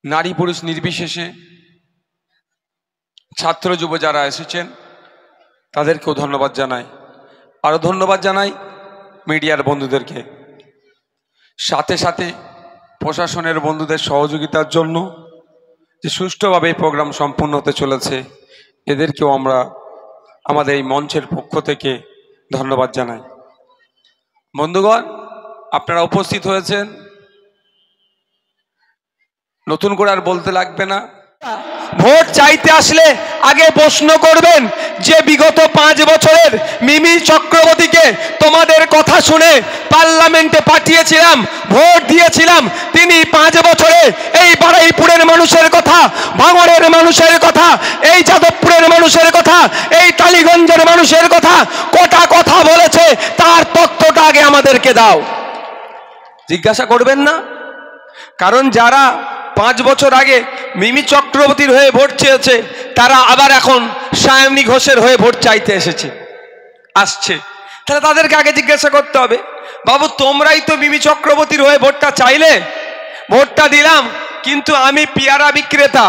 নারী পুরুষ নির্বিশেষে ছাত্র যুব যারা এসেছেন তাদেরকেও ধন্যবাদ জানাই। আরও ধন্যবাদ জানাই মিডিয়ার বন্ধুদেরকে, সাথে সাথে প্রশাসনের বন্ধুদের সহযোগিতার জন্য যে সুষ্ঠুভাবে এই প্রোগ্রাম সম্পূর্ণ হতে চলেছে, এদেরকেও আমরা আমাদের এই মঞ্চের পক্ষ থেকে ধন্যবাদ জানাই। বন্ধুগণ, আপনারা উপস্থিত হয়েছেন, নতুন করে আর বলতে লাগবে না। ভোট চাইতে আসলে আগে প্রশ্ন করবেন যে বিগত 5 বছরের মিমি চক্রবর্তীকে তোমাদের কথা শুনে পার্লামেন্টে পাঠিয়েছিলাম, ভোট দিয়েছিলাম, তিনি 5 বছরে এই বারুইপুরের মানুষের কথা, ভাঙড়ের মানুষের কথা, এই যাদবপুরের মানুষের কথা, এই টালিগঞ্জের মানুষের কথা কটা কথা বলেছে তার তথ্যটা আগে আমাদেরকে দাও। জিজ্ঞাসা করবেন না? কারণ যারা 5 বছর আগে মিমি চক্রবর্তীর হয়ে ভোট চেয়েছে তারা আবার এখন সায়নী ঘোষের হয়ে ভোট চাইতে আসছে, তাহলে তাদেরকে আগে জিজ্ঞাসা করতে হবে, বাবু তোমরাই তো মিমি চক্রবর্তীর হয়ে ভোটটা চাইলে, ভোটটা দিলাম, কিন্তু আমি পেয়ারা বিক্রেতা,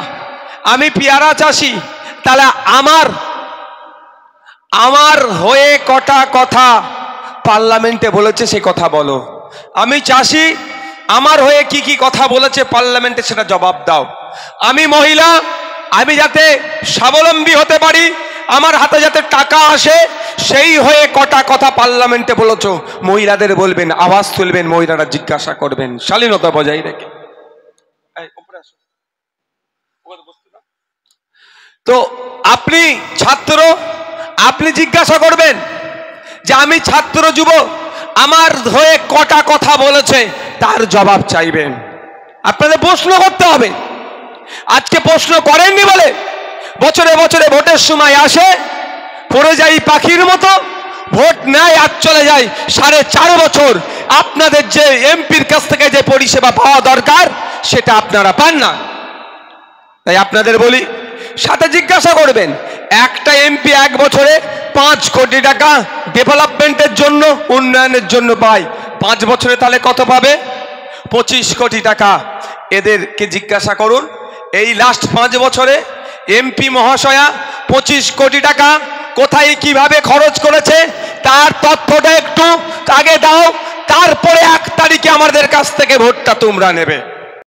আমি পেয়ারা চাষি, তাহলে আমার হয়ে কটা কথা পার্লামেন্টে বলেছে সে কথা বলো। আমি চাষি, আমার হয়ে কি কি কথা বলেছে পার্লামেন্টে সেটা জবাব দাও। আমি মহিলা, আমি যাতে স্বাবলম্বী হতে পারি, আমার হাতে যাতে টাকা আসে, সেই হয়ে কটা কথা পার্লামেন্টে বলেছো, মহিলাদের বলবেন, আওয়াজ তুলবেন, মহিলারা জিজ্ঞাসা করবেন শালীনতা বজায় রেখে। তো আপনি ছাত্র, আপনি জিজ্ঞাসা করবেন যে আমি ছাত্র যুব, আমার হয়ে কটা কথা বলেছে তার জবাব চাইবেন। আপনাদের প্রশ্ন করতে হবে। আজকে প্রশ্ন করেননি বলে বছরে বছরে ভোটের সময় আসে, পড়ে যাই পাখির মতো, ভোট নেয় আর চলে যায় 4.5 বছর। আপনাদের যে এমপির কাছ থেকে যে পরিষেবা পাওয়া দরকার সেটা আপনারা পান না। তাই আপনাদের বলি, সাথে জিজ্ঞাসা করবেন, একটা এমপি 1 বছরে 5 কোটি টাকা ডেভেলপমেন্টের জন্য, উন্নয়নের জন্য পায়, 5 বছরে তাহলে কত পাবে? 25 কোটি টাকা। এদেরকে জিজ্ঞাসা করুন, এই লাস্ট 5 বছরে এমপি মহাশয়া 25 কোটি টাকা কোথায় কিভাবে খরচ করেছে তার তথ্যটা একটু আগে দাও, তারপরে 1 তারিখে আমাদের কাছ থেকে ভোটটা তোমরা নেবে।